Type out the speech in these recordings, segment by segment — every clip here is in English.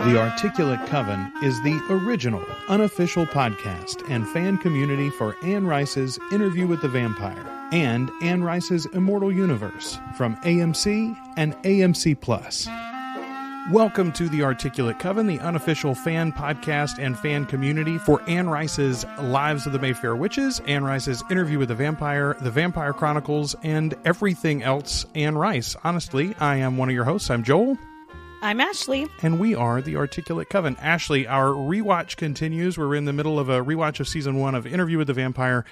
The Articulate Coven is the original, unofficial podcast and fan community for Anne Rice's Interview with the Vampire and Anne Rice's Immortal universe from AMC and AMC+. Welcome to The Articulate Coven, the unofficial fan podcast and fan community for Anne Rice's Lives of the Mayfair Witches, Anne Rice's Interview with the Vampire Chronicles, and everything else Anne Rice. Honestly, I am one of your hosts. I'm Joel. I'm Ashley. And we are The Articulate Coven. Ashley, our rewatch continues. We're in the middle of a rewatch of Season 1 of Interview with the Vampire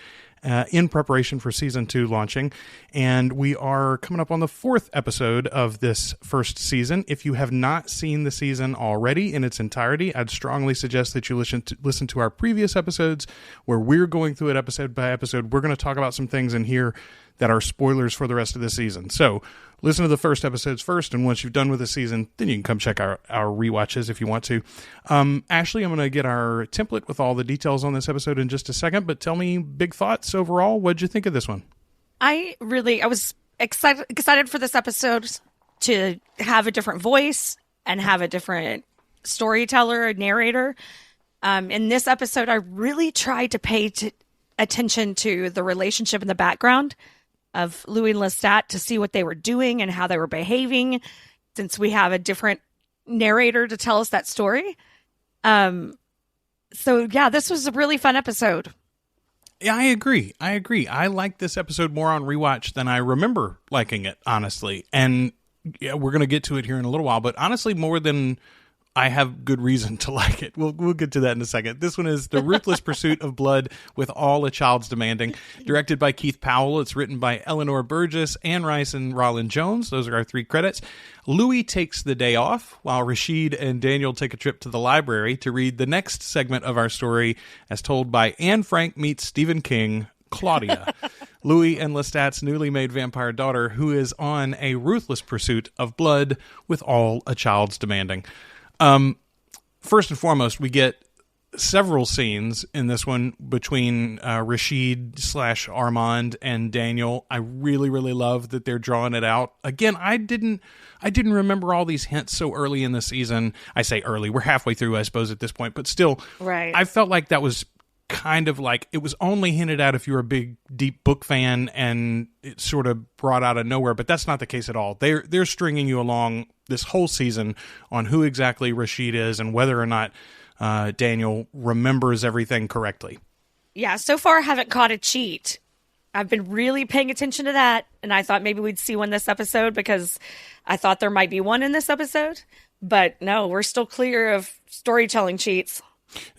in preparation for Season 2 launching. And we are coming up on the 4th episode of this first season. If you have not seen the season already in its entirety, I'd strongly suggest that you listen to our previous episodes where we're going through it episode by episode. We're going to talk about some things in here that are spoilers for the rest of the season. So listen to the first episodes first, and once you've done with the season, then you can come check our rewatches if you want to. Ashley, I'm going to get our template with all the details on this episode in just a second, but tell me big thoughts overall. What'd you think of this one? I was excited for this episode to have a different voice and have a different storyteller, a narrator. In this episode, I really tried to pay attention to the relationship in the background of Louis and Lestat to see what they were doing and how they were behaving, since we have a different narrator to tell us that story. So yeah, this was a really fun episode. Yeah, I agree. I like this episode more on rewatch than I remember liking it, honestly. And yeah, we're going to get to it here in a little while, but honestly, more than I have good reason to like it. We'll get to that in a second. This one is The Ruthless Pursuit of Blood with All a Child's Demanding, directed by Keith Powell. It's written by Eleanor Burgess, Anne Rice, and Roland Jones. Those are our 3 credits. Louis takes the day off, while Rashid and Daniel take a trip to the library to read the next segment of our story, as told by Anne Frank meets Stephen King, Claudia, Louis and Lestat's newly made vampire daughter, who is on a ruthless pursuit of blood with all a child's demanding. First and foremost, we get several scenes in this one between Rashid / Armand and Daniel. I really, really love that they're drawing it out. Again, I didn't remember all these hints so early in the season. I say early, we're halfway through, I suppose, at this point, but still, right. I felt like that was kind of like, it was only hinted at if you were a big, deep book fan, and it sort of brought out of nowhere, but that's not the case at all. They're stringing you along this whole season on who exactly Rashid is and whether or not Daniel remembers everything correctly. Yeah, so far I haven't caught a cheat. I've been really paying attention to that, and I thought maybe we'd see one this episode because I thought there might be one in this episode. But no, we're still clear of storytelling cheats.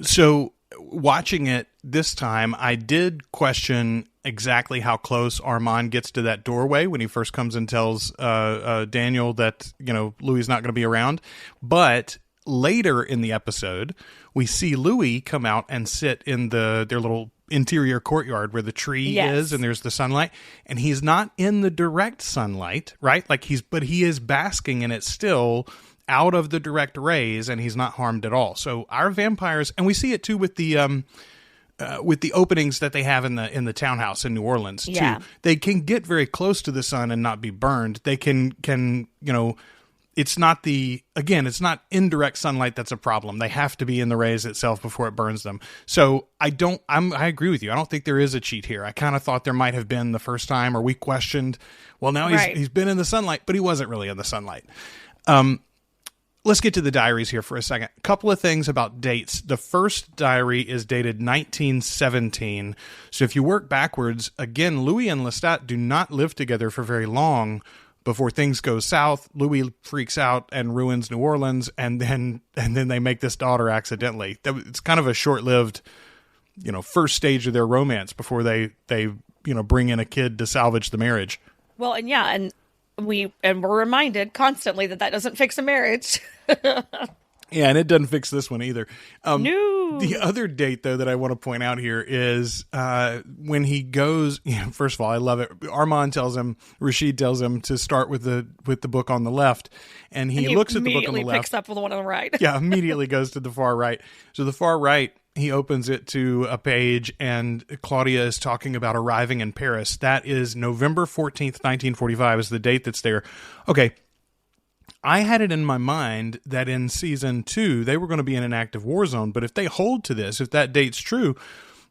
So watching it this time, I did question exactly how close Armand gets to that doorway when he first comes and tells Daniel that, Louis is not going to be around. But later in the episode, we see Louis come out and sit in their little interior courtyard where the tree is, and there's the sunlight, and he's not in the direct sunlight, right? But he is basking in it still, out of the direct rays, and he's not harmed at all. So our vampires, and we see it too with the openings that they have in the townhouse in New Orleans too. They can get very close to the sun and not be burned. They can it's not it's not indirect sunlight that's a problem. They have to be in the rays itself before it burns them. So I agree with you. I don't think there is a cheat here. I kind of thought there might have been the first time, or we questioned, well, now he's been in the sunlight, but he wasn't really in the sunlight. Let's get to the diaries here for a second. A couple of things about dates. The first diary is dated 1917. So if you work backwards, again, Louis and Lestat do not live together for very long before things go south. Louis freaks out and ruins New Orleans, and then they make this daughter accidentally. It's kind of a short-lived, first stage of their romance before they bring in a kid to salvage the marriage. Well, and we're reminded constantly that doesn't fix a marriage. Yeah, and it doesn't fix this one either. No. The other date, though, that I want to point out here is when he goes. First of all, I love it. Rashid tells him to start with the book on the left, and he looks at the book on the left. Immediately picks up with the one on the right. Yeah, immediately goes to the far right. So the far right, he opens it to a page, and Claudia is talking about arriving in Paris. That is November 14th, 1945 is the date that's there. Okay. I had it in my mind that in season 2 they were going to be in an active war zone, but if they hold to this, if that date's true,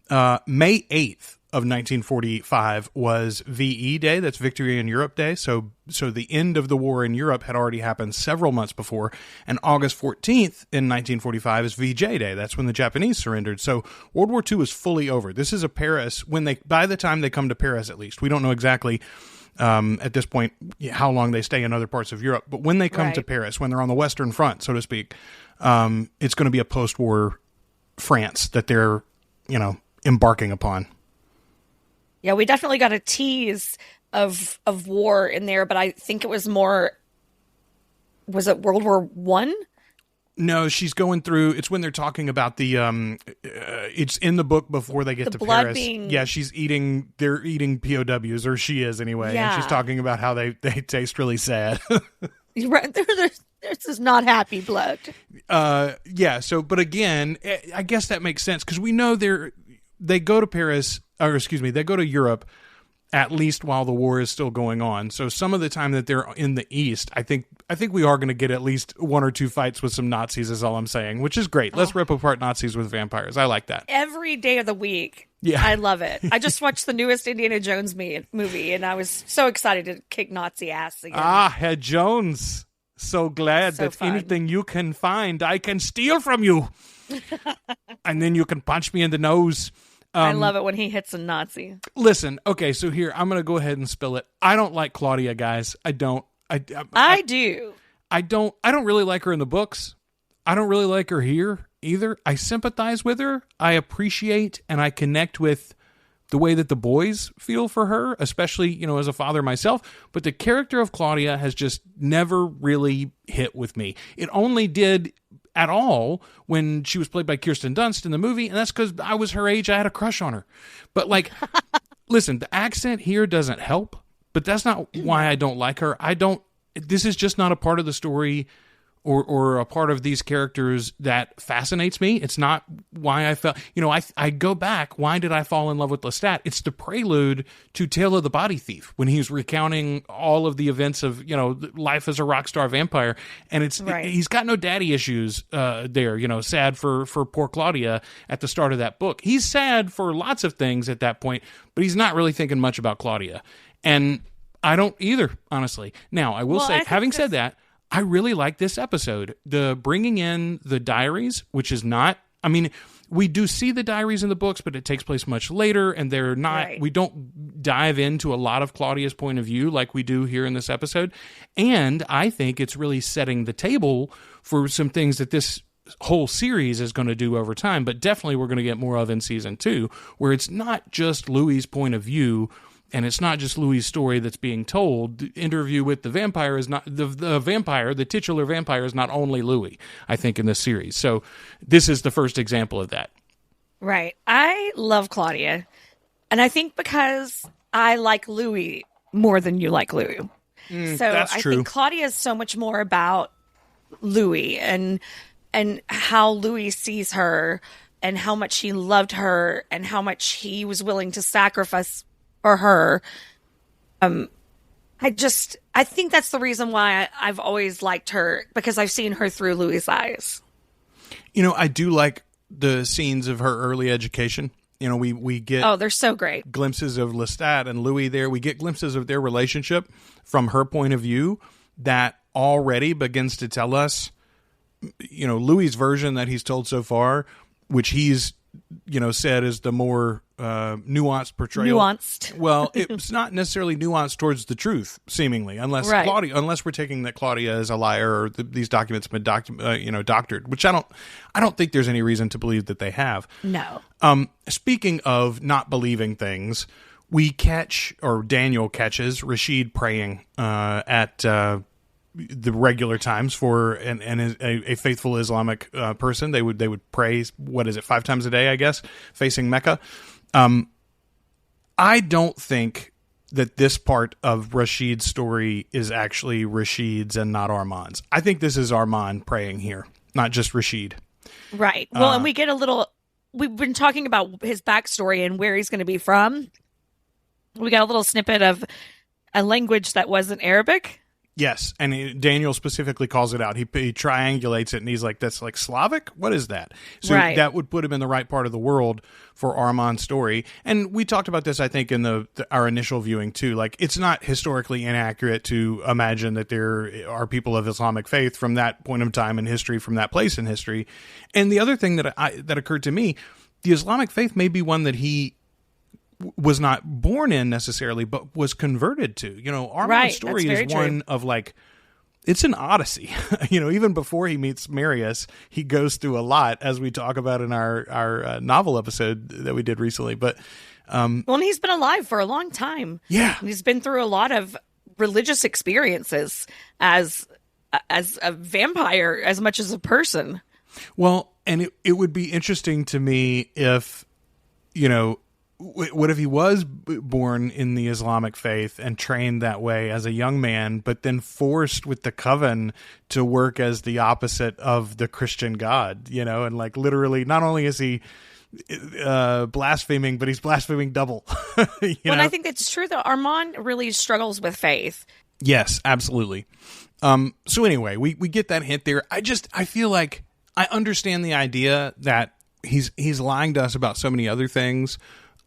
May 8th of 1945 was VE Day. That's Victory in Europe Day. So the end of the war in Europe had already happened several months before. And August 14th in 1945 is VJ Day. That's when the Japanese surrendered. So World War II is fully over. This is a Paris by the time they come to Paris, at least. We don't know exactly at this point how long they stay in other parts of Europe. But when they come to Paris, when they're on the Western Front, so to speak, it's going to be a post-war France that they're, embarking upon. Yeah, we definitely got a tease of war in there, but I think it was more. Was it World War One? No, she's going through. It's when they're talking about the. It's in the book before they get to Paris. Yeah, she's eating. They're eating POWs, or she is anyway. Yeah. And she's talking about how they taste really sad. Right, this is not happy blood. Yeah. So, but again, I guess that makes sense because we know they go to Paris. Or excuse me, they go to Europe at least while the war is still going on. So some of the time that they're in the East, I think we are going to get at least 1 or 2 fights with some Nazis is all I'm saying, which is great. Let's rip apart Nazis with vampires. I like that. Every day of the week. Yeah. I love it. I just watched the newest Indiana Jones movie, and I was so excited to kick Nazi ass again. Herr Jones. So glad that anything you can find, I can steal from you. And then you can punch me in the nose. I love it when he hits a Nazi. Listen, okay, so here, I'm going to go ahead and spill it. I don't like Claudia, guys. I don't. I do. I don't really like her in the books. I don't really like her here either. I sympathize with her. I appreciate and I connect with the way that the boys feel for her, especially, as a father myself. But the character of Claudia has just never really hit with me. It only did at all when she was played by Kirsten Dunst in the movie, and that's because I was her age. I had a crush on her. But listen, the accent here doesn't help, but that's not why I don't like her. This is just not a part of the story or a part of these characters that fascinates me. It's not why I felt, I go back. Why did I fall in love with Lestat? It's the prelude to Tale of the Body Thief when he's recounting all of the events of, life as a rock star vampire. And he's got no daddy issues there, sad for poor Claudia at the start of that book. He's sad for lots of things at that point, but he's not really thinking much about Claudia. And I don't either, honestly. Now, I will say, having said that, I really like this episode. The bringing in the diaries, which is not, we do see the diaries in the books, but it takes place much later, and they're not, we don't dive into a lot of Claudia's point of view like we do here in this episode. And I think it's really setting the table for some things that this whole series is going to do over time, but definitely we're going to get more of in season 2, where it's not just Louis' point of view. And it's not just Louis' story that's being told. The interview with the vampire is not the vampire. The titular vampire is not only Louis, I think, in this series. So this is the first example of that. Right. I love Claudia. And I think because I like Louis more than you like Louis. So that's true. I think Claudia is so much more about Louis and how Louis sees her and how much he loved her and how much he was willing to sacrifice for her. I think that's the reason why I've always liked her, because I've seen her through Louis' eyes. I do like the scenes of her early education. We get they're so great. Glimpses of Lestat and Louis there. We get glimpses of their relationship from her point of view that already begins to tell us, Louis' version that he's told so far, which he's said is the more nuanced portrayal. Nuanced. Well, it's not necessarily nuanced towards the truth, seemingly, unless we're taking that Claudia is a liar or these documents have been doctored, which I don't think there's any reason to believe that they have. No. Speaking of not believing things, Daniel catches Rashid praying at the regular times for a faithful Islamic person. They would pray, 5 times a day, I guess, facing Mecca. I don't think that this part of Rashid's story is actually Rashid's and not Armand's. I think this is Armand praying here, not just Rashid. Right. Well, and we get we've been talking about his backstory and where he's going to be from. We got a little snippet of a language that wasn't Arabic. Yes, and Daniel specifically calls it out. He triangulates it, and he's like, "That's like Slavic? What is that?" So that would put him in the right part of the world for Armand's story. And we talked about this, I think, in our initial viewing too. Like, it's not historically inaccurate to imagine that there are people of Islamic faith from that point of time in history, from that place in history. And the other thing that occurred to me, the Islamic faith may be one that he was not born in necessarily, but was converted to. Armand's story is one of like, it's an odyssey. Even before he meets Marius, he goes through a lot, as we talk about in our novel episode that we did recently. But and he's been alive for a long time. Yeah, he's been through a lot of religious experiences as a vampire as much as a person. Well, and it would be interesting to me if, what if he was born in the Islamic faith and trained that way as a young man, but then forced with the coven to work as the opposite of the Christian God, and like literally not only is he blaspheming, but he's blaspheming double. Well, I think it's true that Armand really struggles with faith. Yes, absolutely. So anyway, we get that hint there. I feel like I understand the idea that he's lying to us about so many other things.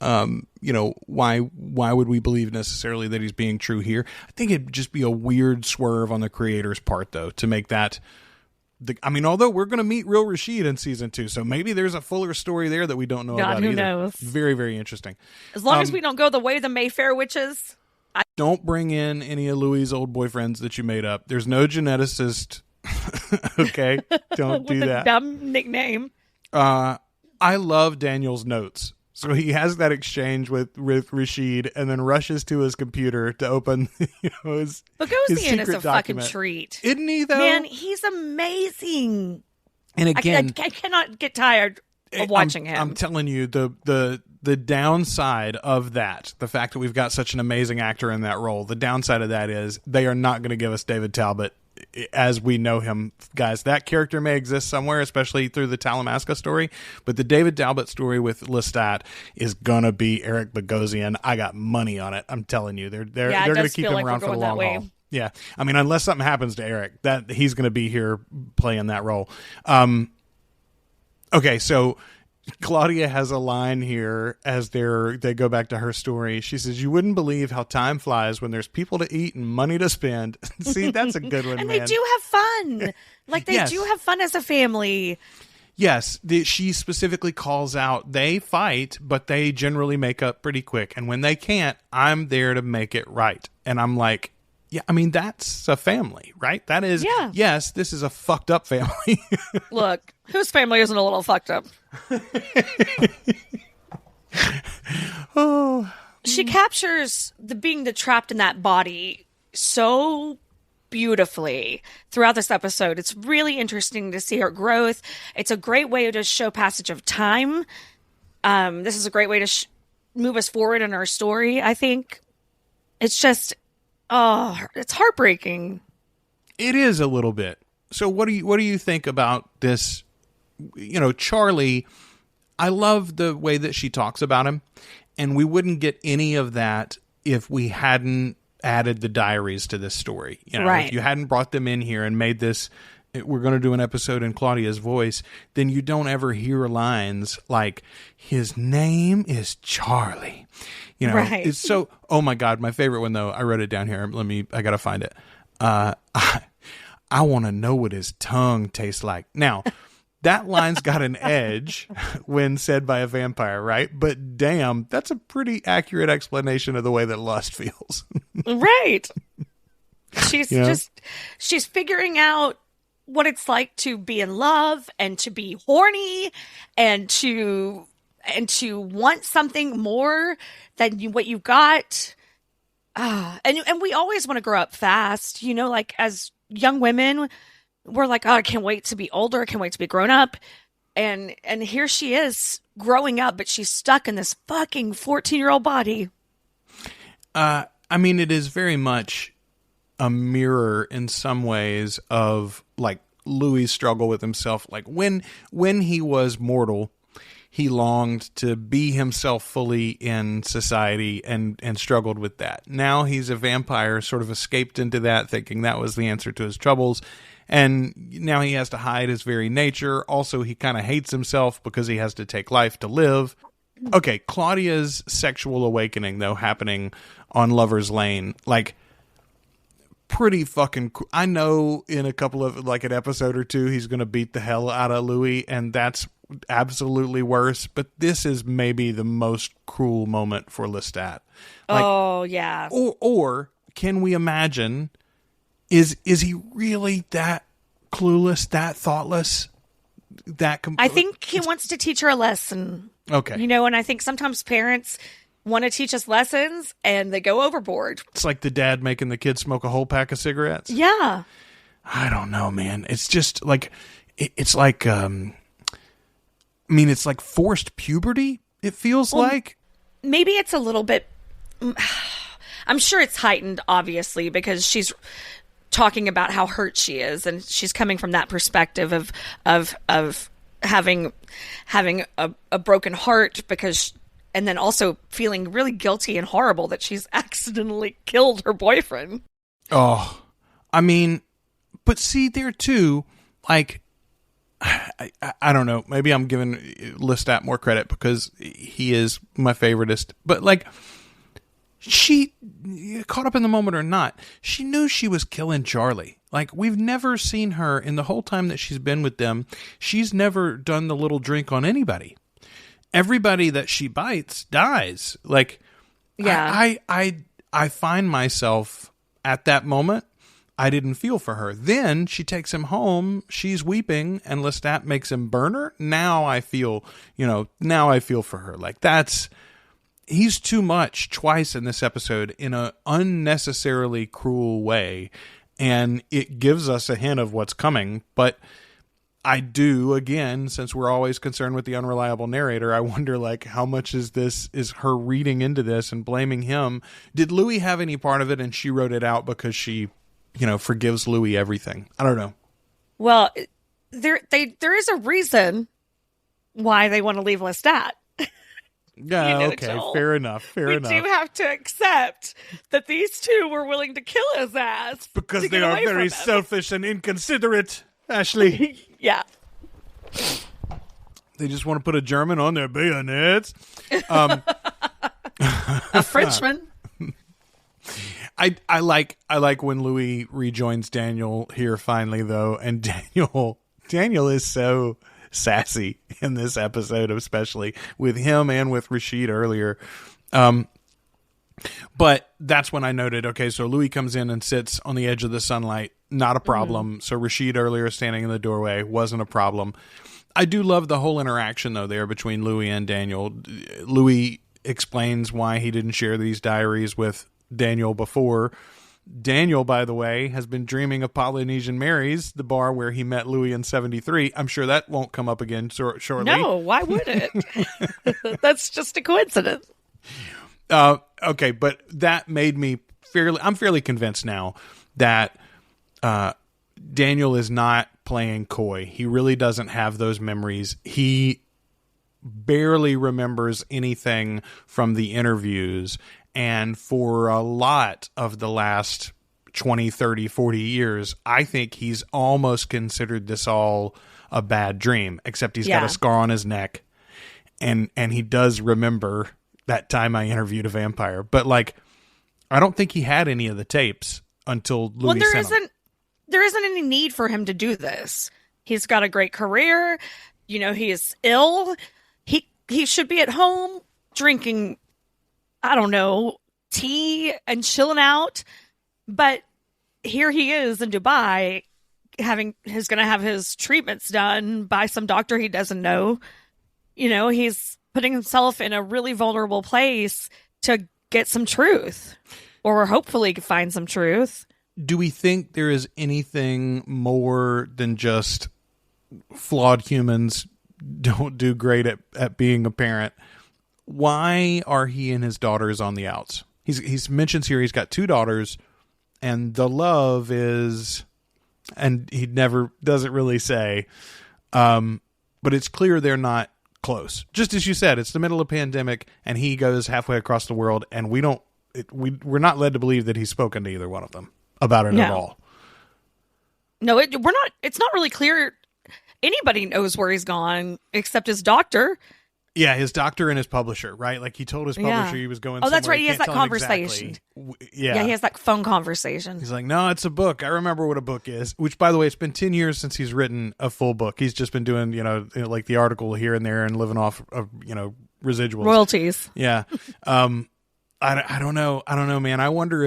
Why would we believe necessarily that he's being true here? I think it'd just be a weird swerve on the creator's part, though, to make that. Although we're going to meet real Rashid in season 2, so maybe there's a fuller story there that we don't know about who either. Knows? Very, very interesting. As long as we don't go the way of the Mayfair witches. Don't bring in any of Louis' old boyfriends that you made up. There's no geneticist. Okay? Don't do that. Dumb nickname. I love Daniel's notes. So he has that exchange with Rashid and then rushes to his computer to open his Bogosian is a document. Fucking treat. Isn't he, though? Man, he's amazing. And again, I cannot get tired of watching him. I'm telling you, the downside of that, the fact that we've got such an amazing actor in that role, the downside of that is they are not going to give us David Talbot as we know him, guys. That character may exist somewhere, especially through the Talamasca story, but the David Talbot story with Lestat is gonna be Eric Bogosian. I got money on it. I'm telling you, they're gonna keep him around for the long haul. Yeah, unless something happens to Eric, that he's gonna be here playing that role. Okay, so Claudia has a line here as they go back to her story. She says, "You wouldn't believe how time flies when there's people to eat and money to spend." See, that's a good one, and man. they do have fun. Like, they do have fun as a family. Yes, she specifically calls out, they fight, but they generally make up pretty quick. And when they can't, I'm there to make it right. And I'm like, yeah, that's a family, right? That is, yes, this is a fucked up family. Look, whose family isn't a little fucked up? She captures being trapped in that body so beautifully throughout this episode. It's really interesting to see her growth. It's a great way to show passage of time. This is a great way to move us forward in our story, I think. It's just, it's heartbreaking. It is a little bit. So what do you think about this? Charlie, I love the way that she talks about him, and we wouldn't get any of that if we hadn't added the diaries to this story. Right. If you hadn't brought them in here and made this, we're going to do an episode in Claudia's voice, then you don't ever hear lines like, his name is Charlie. Right. It's so, oh my God, my favorite one though, I wrote it down here. I got to find it. I want to know what his tongue tastes like. Now, that line's got an edge when said by a vampire, right? But damn, that's a pretty accurate explanation of the way that lust feels. Right. She's figuring out what it's like to be in love and to be horny and to want something more than what you got. And we always want to grow up fast, like as young women, we're like, I can't wait to be older. I can't wait to be grown up. And here she is growing up, but she's stuck in this fucking 14-year-old body. It is very much a mirror in some ways of like Louis' struggle with himself. Like when he was mortal, he longed to be himself fully in society and struggled with that. Now he's a vampire, sort of escaped into that, thinking that was the answer to his troubles. And now he has to hide his very nature. Also, he kind of hates himself because he has to take life to live. Okay, Claudia's sexual awakening, though, happening on Lover's Lane, like, pretty fucking cool. I know in a couple of, like, an episode or two, he's going to beat the hell out of Louis, and that's absolutely worse. But this is maybe the most cruel moment for Lestat. Like, oh, yeah. Or can we imagine, is he really that clueless, that thoughtless, that... I think he wants to teach her a lesson. Okay. You know, and I think sometimes parents want to teach us lessons and they go overboard. It's like the dad making the kid smoke a whole pack of cigarettes. Yeah. I don't know, man. It's just like, it's like, it's like forced puberty, it feels like. Maybe it's a little bit, I'm sure it's heightened, obviously, because she's talking about how hurt she is, and she's coming from that perspective of having a broken heart and then also feeling really guilty and horrible that she's accidentally killed her boyfriend. Oh, I mean, but see there too, like, I don't know, maybe I'm giving Lestat more credit because he is my favoritist, but like, she, caught up in the moment or not, she knew she was killing Charlie. Like, we've never seen her in the whole time that she's been with them. She's never done the little drink on anybody. Everybody that she bites dies. Like, yeah. I find myself at that moment, I didn't feel for her. Then she takes him home. She's weeping, and Lestat makes him burn her. Now I feel for her. Like, he's too much twice in this episode in an unnecessarily cruel way. And it gives us a hint of what's coming. But I do, again, since we're always concerned with the unreliable narrator, I wonder, like, how much is her reading into this and blaming him? Did Louis have any part of it and she wrote it out because she, forgives Louis everything? I don't know. Well, there is a reason why they want to leave Lestat. Yeah, okay, Joel. Fair enough. We do have to accept that these two were willing to kill his ass. Because they are very selfish and inconsiderate, Ashley. Yeah. They just want to put a German on their bayonets. A Frenchman. I like when Louis rejoins Daniel here finally, though, and Daniel is so sassy in this episode, especially with him and with Rashid earlier. But that's when I noted, okay, so Louis comes in and sits on the edge of the sunlight, not a problem. Mm. So Rashid earlier standing in the doorway wasn't a problem. I do love the whole interaction, though, there between Louis and Daniel. Louis explains why he didn't share these diaries with Daniel before. Daniel, by the way, has been dreaming of Polynesian Mary's, the bar where he met Louis in 1973. I'm sure that won't come up again shortly. No, why would it? That's just a coincidence. Okay, but that made me I'm fairly convinced now that Daniel is not playing coy. He really doesn't have those memories. He barely remembers anything from the interviews. And for a lot of the last 20, 30, 40 years, I think he's almost considered this all a bad dream, except he's got a scar on his neck. And he does remember that time I interviewed a vampire. But, like, I don't think he had any of the tapes until Louis sent them. There isn't any need for him to do this. He's got a great career. He is ill. He should be at home drinking, I don't know, tea and chilling out. But here he is in Dubai he's going to have his treatments done by some doctor he doesn't know. He's putting himself in a really vulnerable place to get some truth, or hopefully find some truth. Do we think there is anything more than just flawed humans don't do great at being a parent? Why are he and his daughters on the outs? He's mentions here he's got 2 daughters, and the love is, and he never doesn't really say, but it's clear they're not close. Just as you said, it's the middle of a pandemic, and he goes halfway across the world, and we're not led to believe that he's spoken to either one of them about it at all. No, it's not really clear. Anybody knows where he's gone except his doctor. Yeah, his doctor and his publisher, right? Like he told his publisher he was going. Oh, that's right. He has Can't that tell him conversation. Exactly. Yeah, he has that phone conversation. He's like, no, it's a book. I remember what a book is. Which, by the way, it's been 10 years since he's written a full book. He's just been doing, like the article here and there and living off of, residuals, royalties. Yeah. I don't know. I don't know, man. I wonder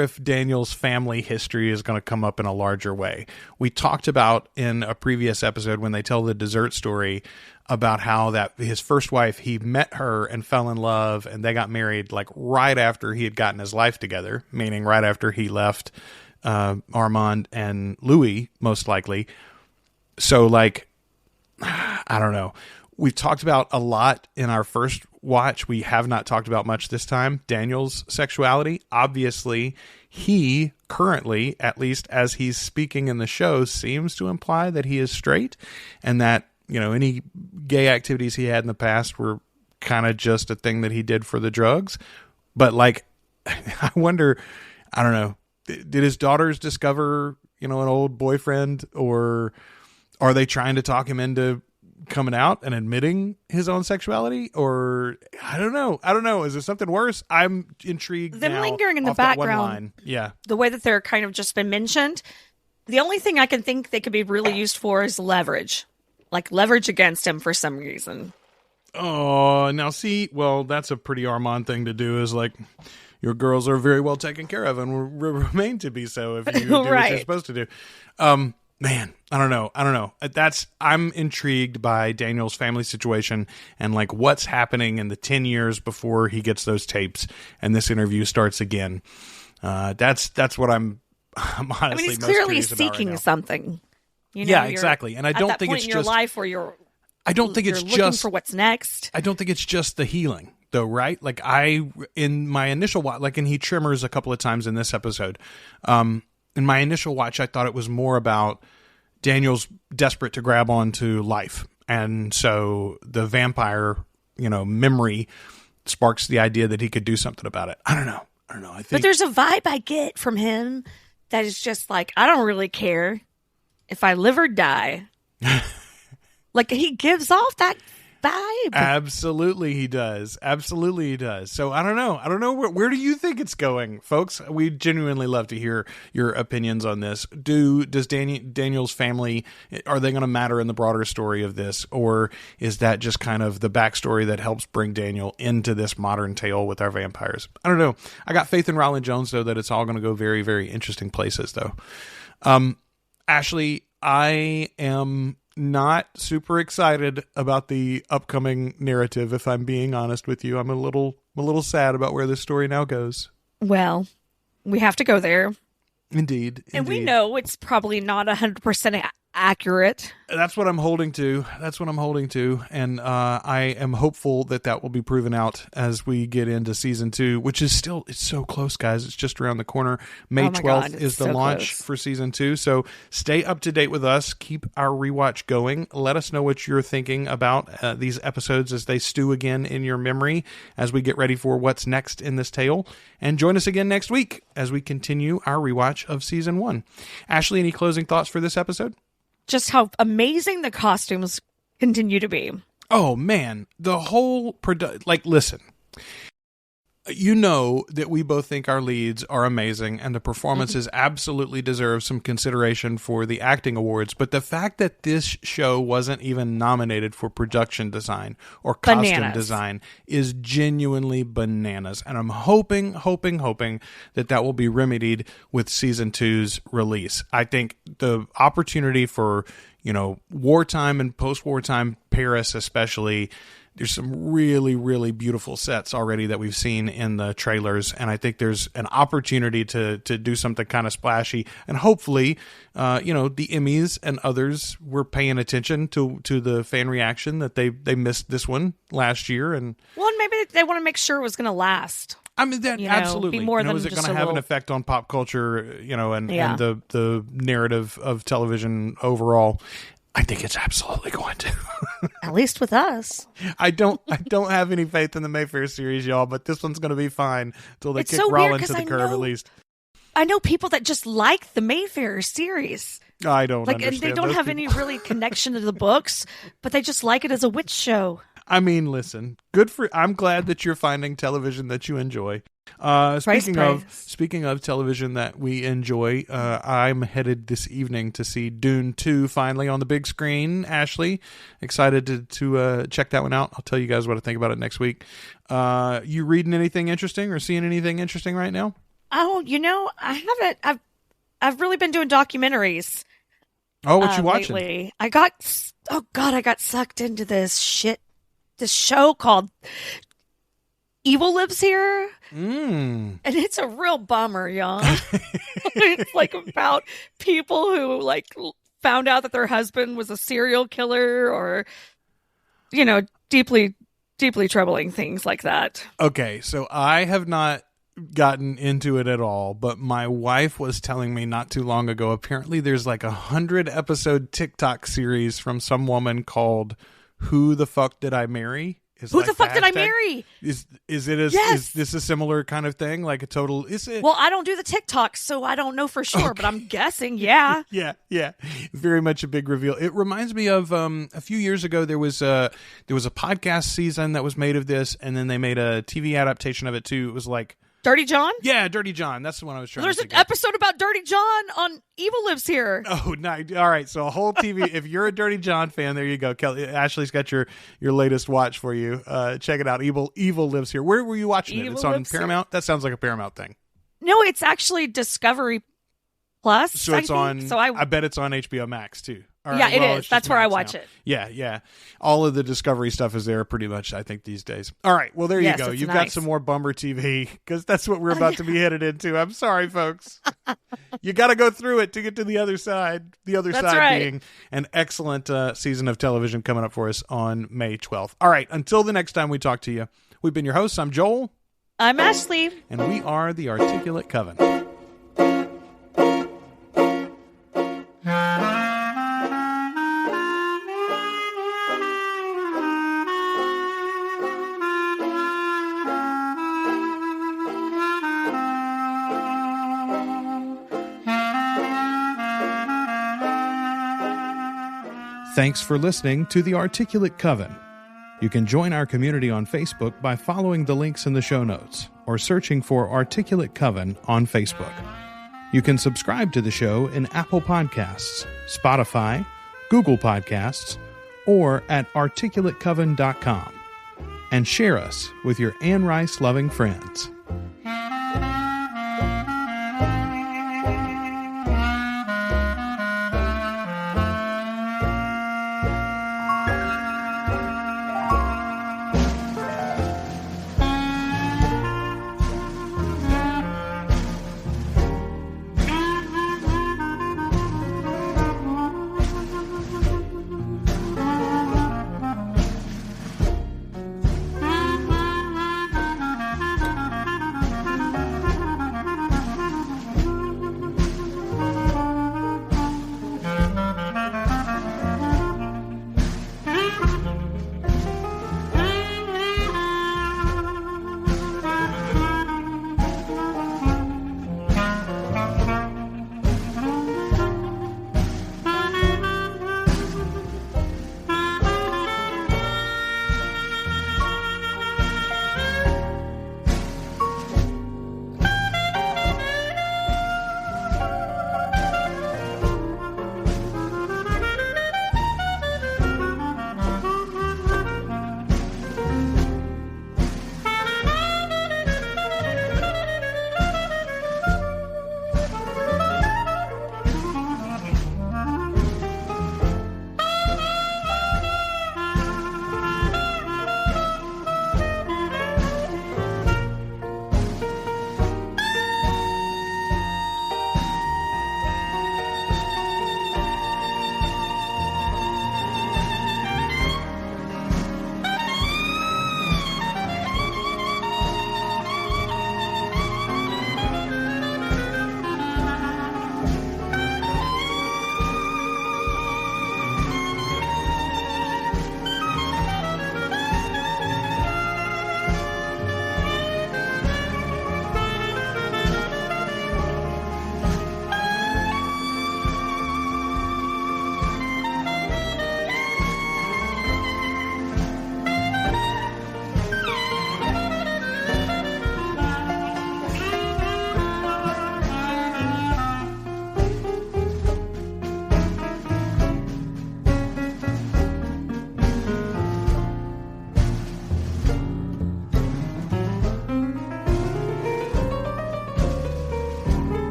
if Daniel's family history is going to come up in a larger way. We talked about in a previous episode when they tell the dessert story about how that his first wife, he met her and fell in love, and they got married like right after he had gotten his life together, meaning right after he left Armand and Louis, most likely. So, like, I don't know. We've talked about a lot in our first watch. We have not talked about much this time. Daniel's sexuality. Obviously, he currently, at least as he's speaking in the show, seems to imply that he is straight, and that, any gay activities he had in the past were kind of just a thing that he did for the drugs. But, like, I wonder, I don't know, did his daughters discover, an old boyfriend, or are they trying to talk him into coming out and admitting his own sexuality? Or I don't know. Is there something worse? I'm intrigued. Them now lingering in the off that one background. line. Yeah. The way that they're kind of just been mentioned. The only thing I can think they could be really used for is leverage. Like leverage against him for some reason. Oh, now see, well, that's a pretty Armand thing to do, is like, your girls are very well taken care of and will remain to be so if you do what you're supposed to do. Man, I don't know. I'm intrigued by Daniel's family situation and like what's happening in the 10 years before he gets those tapes and this interview starts again. That's what I'm honestly he's most clearly seeking right something. Yeah, exactly. And I don't think it's in your life where you're. I don't think it's looking just for what's next. I don't think it's just the healing, though, right? Like in my initial watch, like, and he trimmers a couple of times in this episode. In my initial watch, I thought it was more about Daniel's desperate to grab onto life, and so the vampire, memory sparks the idea that he could do something about it. I don't know. I think, but there's a vibe I get from him that is just like, I don't really care if I live or die. Like, he gives off that vibe. Absolutely he does. So I don't know. Where do you think it's going, folks? We genuinely love to hear your opinions on this. Does Daniel's family, are they going to matter in the broader story of this? Or is that just kind of the backstory that helps bring Daniel into this modern tale with our vampires? I don't know. I got faith in Rowland Jones, though, that it's all going to go very, very interesting places, though. Ashley, I am not super excited about the upcoming narrative, if I'm being honest with you. I'm a little sad about where this story now goes. Well, we have to go there. Indeed. And we know it's probably not 100% accurate. That's what I'm holding to. And I am hopeful that will be proven out as we get into season 2, which is still, it's so close, guys. It's just around the corner. May 12th is the launch for season 2. So stay up to date with us. Keep our rewatch going. Let us know what you're thinking about these episodes as they stew again in your memory as we get ready for what's next in this tale. And join us again next week as we continue our rewatch of season 1. Ashley, any closing thoughts for this episode? Just how amazing the costumes continue to be. Oh, man. The whole listen. You know that we both think our leads are amazing and the performances absolutely deserve some consideration for the acting awards. But the fact that this show wasn't even nominated for production design or costume design is genuinely bananas. And I'm hoping that will be remedied with season 2's release. I think the opportunity for, wartime and post-wartime Paris especially, there's some really, really beautiful sets already that we've seen in the trailers, and I think there's an opportunity to do something kind of splashy. And hopefully, the Emmys and others were paying attention to the fan reaction that they missed this one last year. And maybe they want to make sure it was going to last. I mean, that absolutely. Be more than is it just going to have an effect on pop culture, and the narrative of television overall? I think it's absolutely going to. At least with us. I don't have any faith in the Mayfair series, y'all, but this one's going to be fine until they kick so Rollins to the curb at least. I know people that just like the Mayfair series. I don't understand. And they don't have any really connection to the books, but they just like it as a witch show. I mean, listen, I'm glad that you're finding television that you enjoy. Speaking of television that we enjoy, I'm headed this evening to see Dune 2 finally on the big screen. Ashley, excited to check that one out. I'll tell you guys what I think about it next week. You reading anything interesting or seeing anything interesting right now? Oh, I haven't. I've really been doing documentaries. Oh, what you watching? Lately. I got sucked into this show called Evil Lives Here. And it's a real bummer, y'all. It's like about people who found out that their husband was a serial killer or, deeply, deeply troubling things like that. Okay, so I have not gotten into it at all, but my wife was telling me not too long ago, apparently there's like 100 episode TikTok series from some woman called Who the Fuck Did I Marry? Who the fuck did I marry? Is this a similar kind of thing? Like a total? Well, I don't do the TikTok, so I don't know for sure, okay. But I'm guessing, yeah. yeah. Very much a big reveal. It reminds me of a few years ago. There was a podcast season that was made of this, and then they made a TV adaptation of it too. It was like Dirty John? Yeah, Dirty John. That's the one I was trying to think There's an episode about Dirty John on Evil Lives Here. Oh, nice. All right. So a whole TV. If you're a Dirty John fan, there you go. Kelly, Ashley's got your latest watch for you. Check it out. Evil Lives Here. Where were you watching it? It's on Paramount? That sounds like a Paramount thing. No, it's actually Discovery Plus. So it's on. So I bet it's on HBO Max too. Right, yeah, it is. That's where I watch it. Yeah. All of the Discovery stuff is there pretty much, I think, these days. All right. Well, there you go. You've got some more bummer TV because that's what we're about to be headed into. I'm sorry, folks. You got to go through it to get to the other side. The other side being an excellent season of television coming up for us on May 12th. All right. Until the next time we talk to you, we've been your hosts. I'm Joel. I'm Ashley. And we are the Articulate Coven. Thanks for listening to The Articulate Coven. You can join our community on Facebook by following the links in the show notes or searching for Articulate Coven on Facebook. You can subscribe to the show in Apple Podcasts, Spotify, Google Podcasts, or at articulatecoven.com. And share us with your Anne Rice-loving friends.